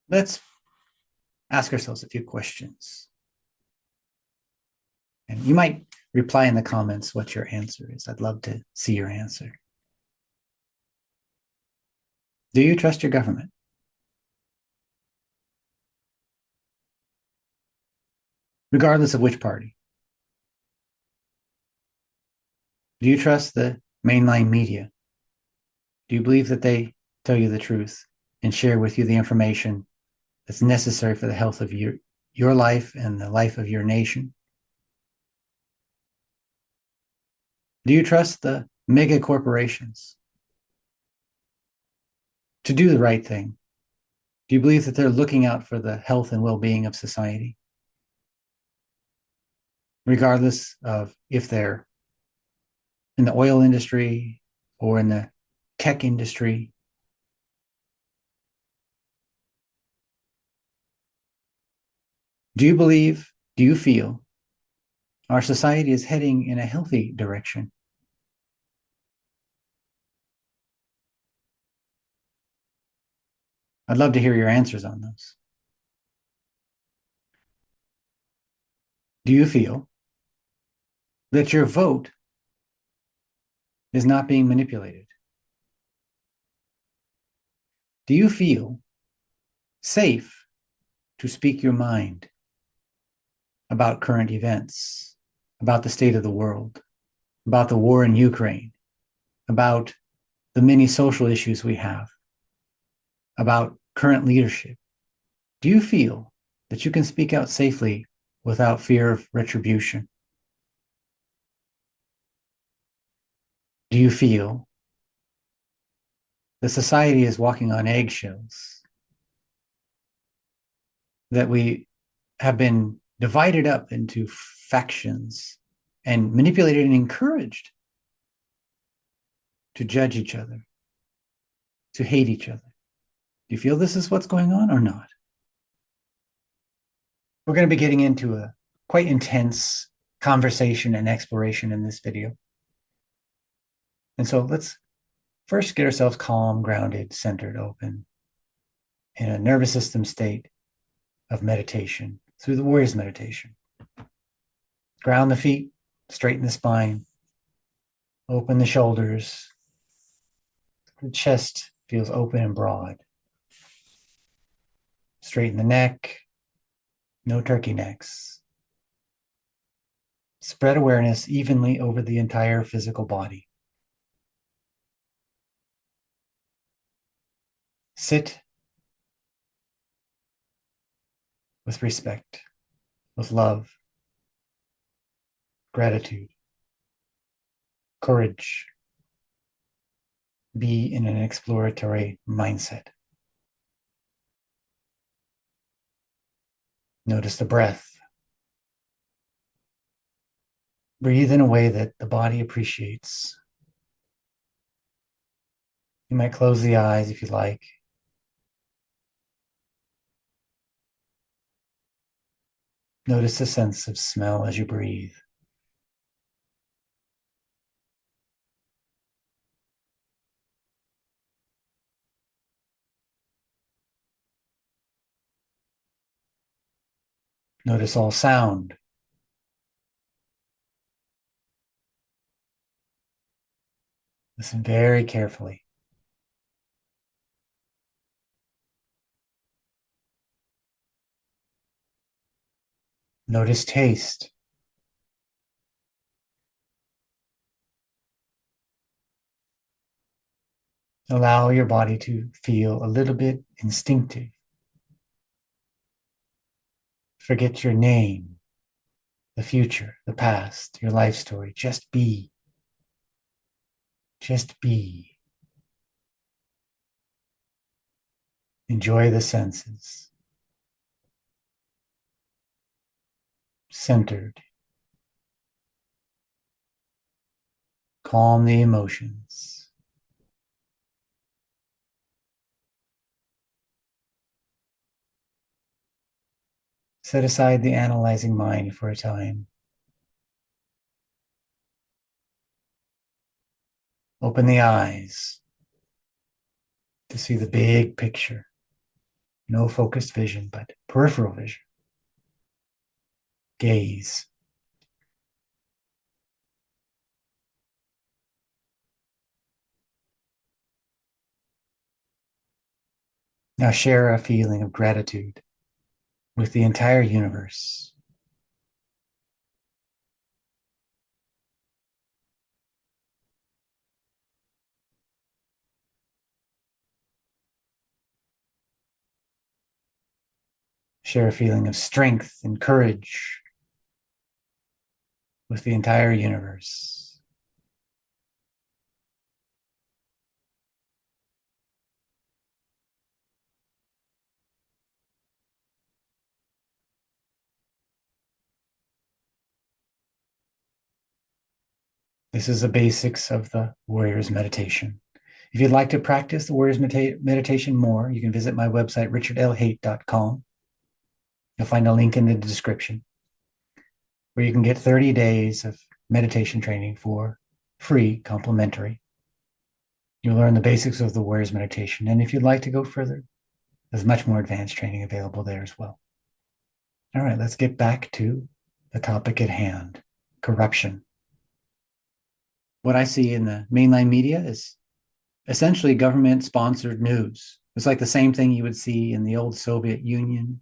Let's ask ourselves a few questions. And you might reply in the comments what your answer is. I'd love to see your answer. Do you trust your government? Regardless of which party? Do you trust the mainline media? Do you believe that they tell you the truth and share with you the information that's necessary for the health of your life and the life of your nation? Do you trust the mega corporations to do the right thing? Do you believe that they're looking out for the health and well-being of society, regardless of if they're in the oil industry or in the tech industry? Do you feel our society is heading in a healthy direction? I'd love to hear your answers on those. Do you feel that your vote is not being manipulated? Do you feel safe to speak your mind about current events, about the state of the world, about the war in Ukraine, about the many social issues we have, about current leadership? Do you feel that you can speak out safely without fear of retribution? Do you feel that society is walking on eggshells, that we have been divided up into factions and manipulated and encouraged to judge each other, to hate each other? Do you feel this is what's going on or not? We're going to be getting into a quite intense conversation and exploration in this video. And so let's first get ourselves calm, grounded, centered, open, in a nervous system state of meditation through the warrior's meditation. Ground the feet, straighten the spine, open the shoulders. The chest feels open and broad. Straighten the neck, no turkey necks. Spread awareness evenly over the entire physical body. Sit with respect, with love, gratitude, courage. Be in an exploratory mindset. Notice the breath. Breathe in a way that the body appreciates. You might close the eyes if you like. Notice the sense of smell as you breathe. Notice all sound. Listen very carefully. Notice taste. Allow your body to feel a little bit instinctive. Forget your name, the future, the past, your life story. Just be. Just be. Enjoy the senses. Centered. Calm the emotions. Set aside the analyzing mind for a time. Open the eyes to see the big picture. No focused vision, but peripheral vision. Gaze. Now share a feeling of gratitude with the entire universe. Share a feeling of strength and courage with the entire universe. This is the basics of the Warrior's Meditation. If you'd like to practice the Warrior's Meditation more, you can visit my website, richardlhaight.com. You'll find a link in the description where you can get 30 days of meditation training for free, complimentary. You'll learn the basics of the Warrior's Meditation. And if you'd like to go further, there's much more advanced training available there as well. All right, let's get back to the topic at hand, corruption. What I see in the mainline media is essentially government-sponsored news. It's like the same thing you would see in the old Soviet Union,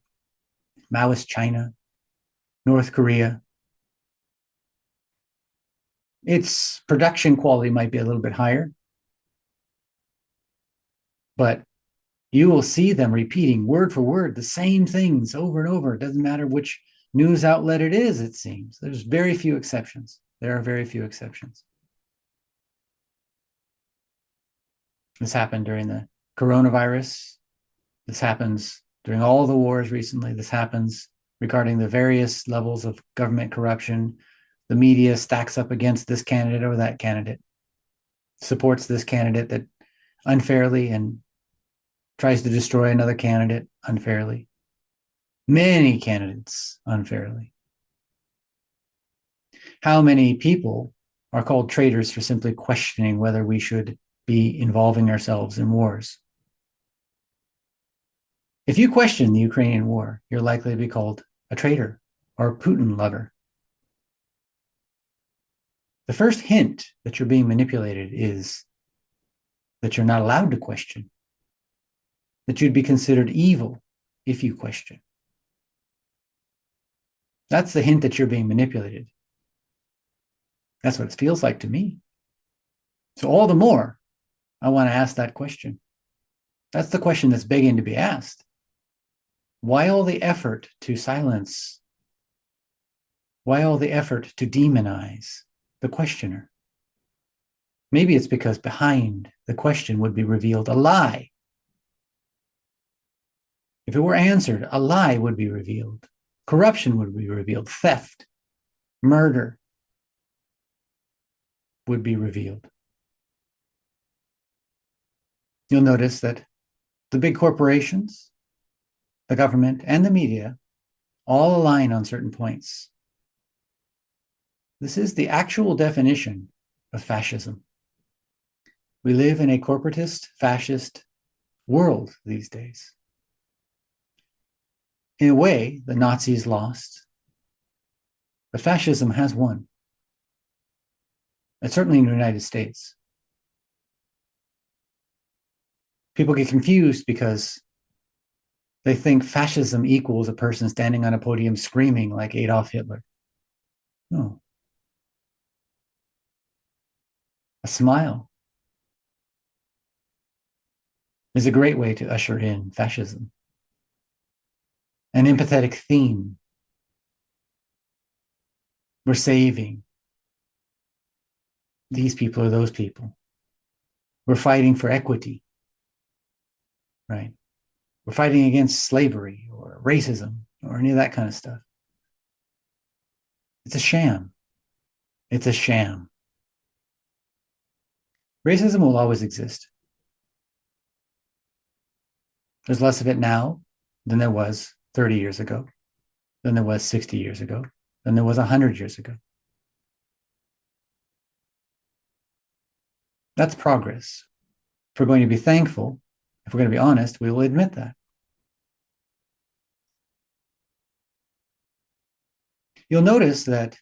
Maoist China, North Korea. Its production quality might be a little bit higher, but you will see them repeating word for word the same things over and over. It doesn't matter which news outlet it is, it seems. There's very few exceptions. There are very few exceptions. This happened during the coronavirus. This happens during all the wars recently. This happens regarding the various levels of government corruption. The media stacks up against this candidate or that candidate, supports this candidate that unfairly and tries to destroy another candidate unfairly. Many candidates unfairly. How many people are called traitors for simply questioning whether we should be involving ourselves in wars? If you question the Ukrainian war, you're likely to be called a traitor or a Putin lover. The first hint that you're being manipulated is that you're not allowed to question, that you'd be considered evil if you question. That's the hint that you're being manipulated. That's what it feels like to me. So all the more, I want to ask that question. That's the question that's begging to be asked. Why all the effort to silence? Why all the effort to demonize the questioner? Maybe it's because behind the question would be revealed a lie. If it were answered, a lie would be revealed. Corruption would be revealed. Theft, murder would be revealed. You'll notice that the big corporations, the government, and the media all align on certain points. This is the actual definition of fascism. We live in a corporatist, fascist world these days. In a way, the Nazis lost, but fascism has won. And certainly in the United States. People get confused because they think fascism equals a person standing on a podium screaming like Adolf Hitler. No. A smile is a great way to usher in fascism. An empathetic theme. We're saving these people or those people. We're fighting for equity, right? We're fighting against slavery or racism or any of that kind of stuff. It's a sham. It's a sham. Racism will always exist. There's less of it now than there was 30 years ago, than there was 60 years ago, than there was 100 years ago. That's progress. If we're going to be thankful, if we're going to be honest, we will admit that. you'll notice that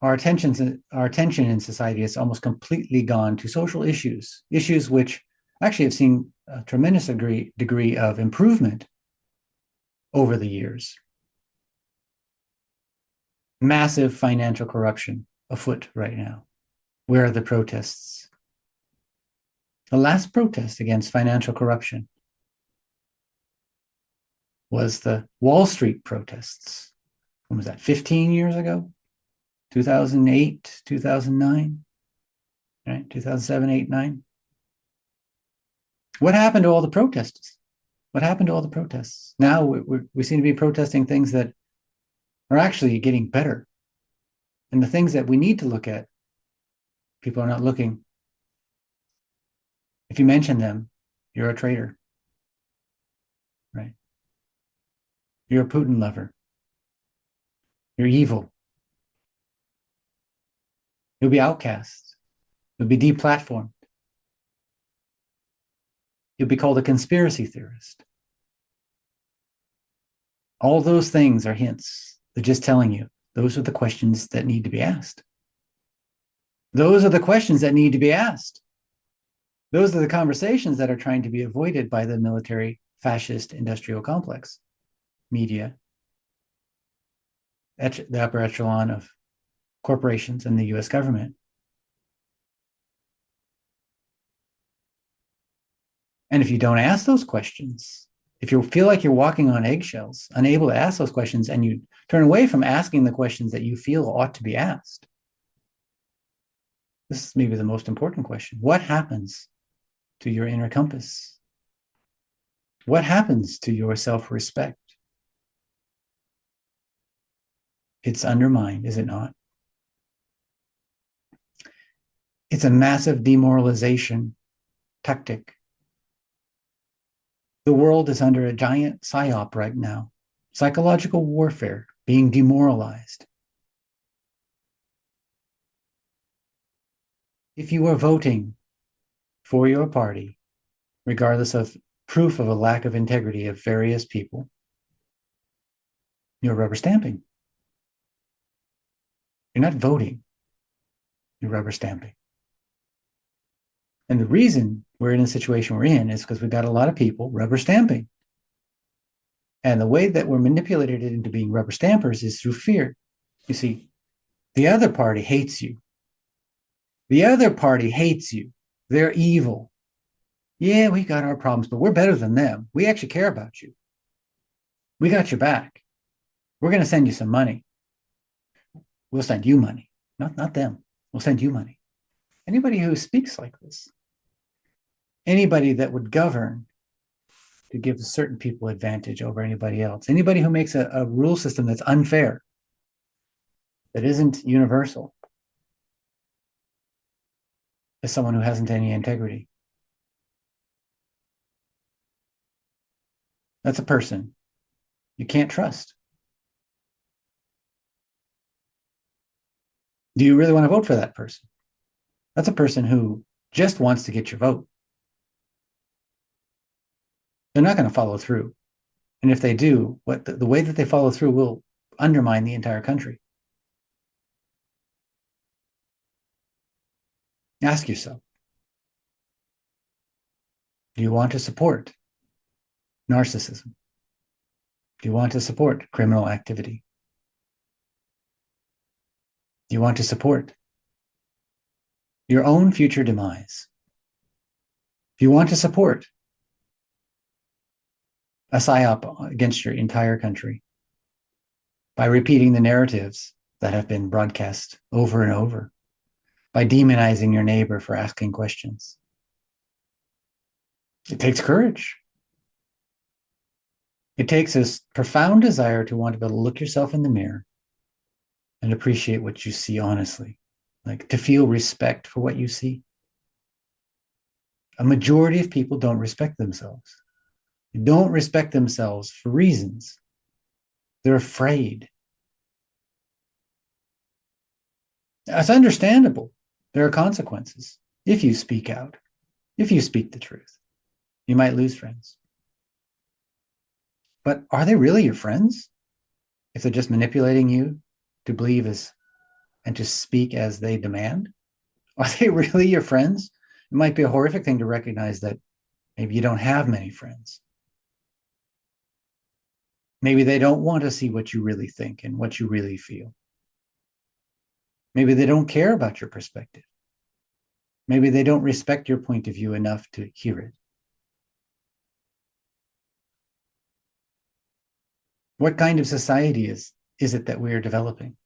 our attention in society has almost completely gone to social issues, issues which actually have seen a tremendous degree of improvement over the years. Massive financial corruption afoot right now. Where are the protests? The last protest against financial corruption was the Wall Street protests. When was that? 15 years ago? 2008, 2009, right? 2007, 8, 9. What happened to all the protests? What happened to all the protests? Now we seem to be protesting things that are actually getting better. And the things that we need to look at, people are not looking. If you mention them, you're a traitor, right? You're a Putin lover. You're evil. You'll be outcast. You'll be deplatformed. You'll be called a conspiracy theorist. All those things are hints. They're just telling you those are the questions that need to be asked. Those are the questions that need to be asked. Those are the conversations that are trying to be avoided by the military fascist industrial complex, media, the upper echelon of corporations and the US government. And if you don't ask those questions, if you feel like you're walking on eggshells, unable to ask those questions, and you turn away from asking the questions that you feel ought to be asked, this is maybe the most important question. What happens to your inner compass? What happens to your self-respect? It's undermined, is it not? It's a massive demoralization tactic. The world is under a giant psyop right now, psychological warfare, being demoralized. If you are voting for your party, regardless of proof of a lack of integrity of various people, you're rubber stamping. You're not voting, you're rubber stamping. And the reason we're in the situation we're in is because we've got a lot of people rubber stamping. And the way that we're manipulated into being rubber stampers is through fear. You see, the other party hates you. The other party hates you. They're evil. Yeah, we got our problems, but we're better than them. We actually care about you. We got your back. We're going to send you some money. We'll send you money, not them. We'll send you money. Anybody who speaks like this, anybody that would govern to give certain people advantage over anybody else, anybody who makes a rule system that's unfair, that isn't universal, is someone who hasn't any integrity. That's a person you can't trust. Do you really want to vote for that person? That's a person who just wants to get your vote. They're not going to follow through. And if they do, the way that they follow through will undermine the entire country. Ask yourself, do you want to support narcissism? Do you want to support criminal activity? Do you want to support your own future demise? Do you want to support a psyop against your entire country by repeating the narratives that have been broadcast over and over, by demonizing your neighbor for asking questions? It takes courage. It takes a profound desire to want to be able to look yourself in the mirror and appreciate what you see honestly, like to feel respect for what you see. A majority of people don't respect themselves. They don't respect themselves for reasons. They're afraid. That's understandable. There are consequences if you speak out, if you speak the truth. You might lose friends. But are they really your friends if they're just manipulating you to believe as and to speak as they demand? Are they really your friends? It might be a horrific thing to recognize that maybe you don't have many friends. Maybe they don't want to see what you really think and what you really feel. Maybe they don't care about your perspective. Maybe they don't respect your point of view enough to hear it. What kind of society is it that we are developing?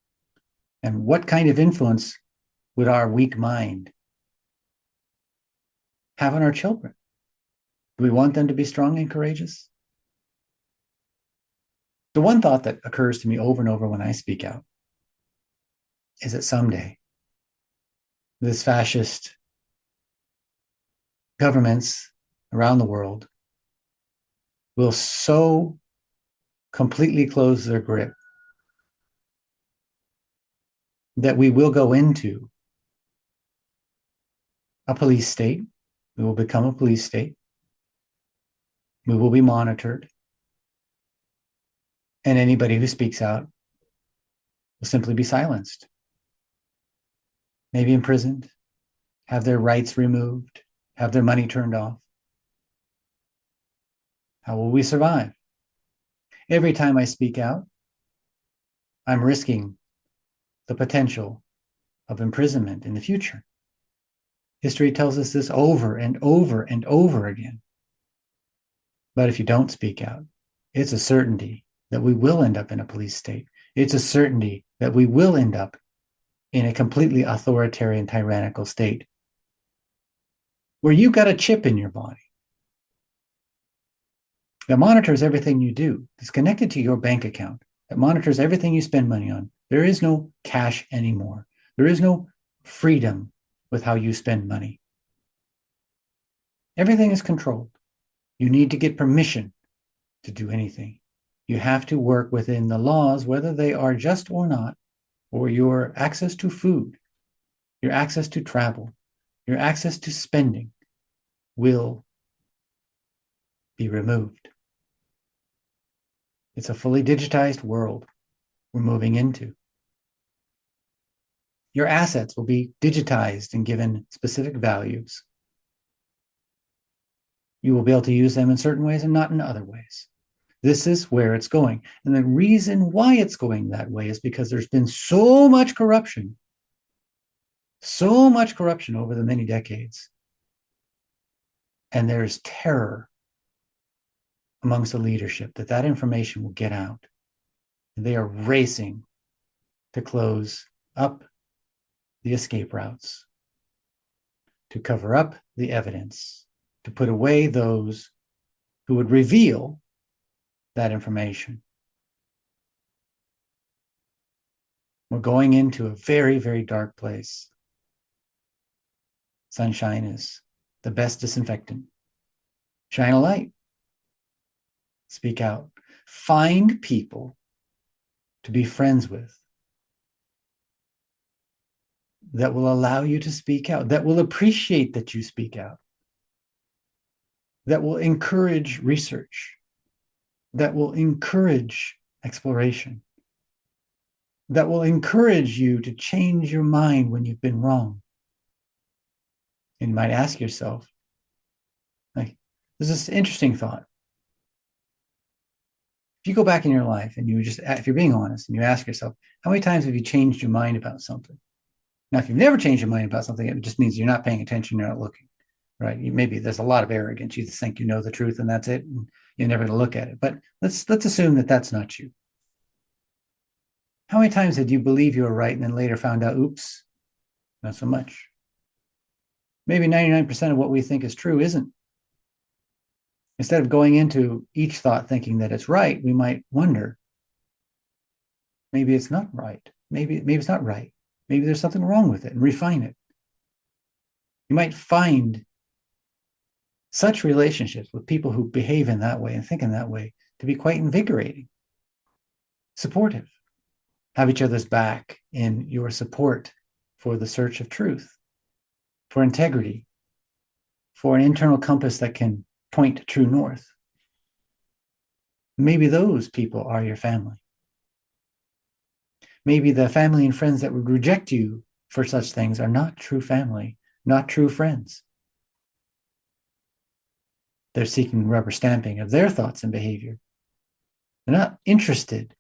And what kind of influence would our weak mind have on our children? Do we want them to be strong and courageous? The one thought that occurs to me over and over when I speak out is that someday this fascist governments around the world will so completely close their grip that we will go into a police state. We will become a police state. We will be monitored. And anybody who speaks out will simply be silenced, maybe imprisoned, have their rights removed, have their money turned off. How will we survive? Every time I speak out, I'm risking the potential of imprisonment in the future. History tells us this over and over and over again. But if you don't speak out, it's a certainty that we will end up in a police state. It's a certainty that we will end up in a completely authoritarian, tyrannical state where you've got a chip in your body that monitors everything you do. It's connected to your bank account. That monitors everything you spend money on. There is no cash anymore. There is no freedom with how you spend money. Everything is controlled. You need to get permission to do anything. You have to work within the laws, whether they are just or not, or your access to food, your access to travel, your access to spending will be removed. It's a fully digitized world we're moving into. Your assets will be digitized and given specific values. You will be able to use them in certain ways and not in other ways. This is where it's going. And the reason why it's going that way is because there's been so much corruption over the many decades. And there's terror amongst the leadership that information will get out. They are racing to close up the escape routes, to cover up the evidence, to put away those who would reveal that information. We're going into a very, very dark place. Sunshine is the best disinfectant. Shine a light. Speak out. Find people to be friends with that will allow you to speak out, that will appreciate that you speak out, that will encourage research, that will encourage exploration, that will encourage you to change your mind when you've been wrong. And you might ask yourself, like, there's this interesting thought. If you go back in your life and you just, if you're being honest and you ask yourself, how many times have you changed your mind about something? Now, if you've never changed your mind about something, it just means you're not paying attention, you're not looking, right? Maybe there's a lot of arrogance. You just think you know the truth and that's it, and you're never going to look at it. But let's assume that that's not you. How many times did you believe you were right and then later found out, oops, not so much? Maybe 99% of what we think is true isn't. Instead of going into each thought thinking that it's right, we might wonder, maybe it's not right. Maybe it's not right. Maybe there's something wrong with it, and refine it. You might find such relationships with people who behave in that way and think in that way to be quite invigorating, supportive, have each other's back in your support for the search of truth, for integrity, for an internal compass that can point to true north. Maybe those people are your family. Maybe the family and friends that would reject you for such things are not true family, not true friends. They're seeking rubber stamping of their thoughts and behavior. They're not interested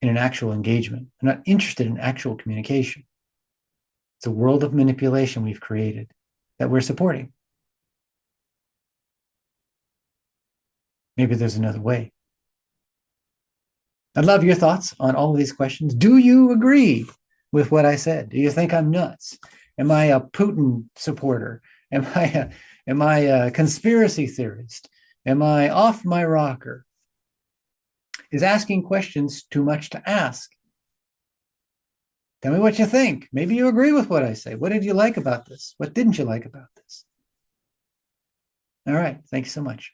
in an actual engagement. They're not interested in actual communication. It's a world of manipulation we've created that we're supporting. Maybe there's another way. I'd love your thoughts on all of these questions. Do you agree with what I said? Do you think I'm nuts? Am I a Putin supporter? Am I a conspiracy theorist? Am I off my rocker? Is asking questions too much to ask? Tell me what you think. Maybe you agree with what I say. What did you like about this? What didn't you like about this? All right. Thanks so much.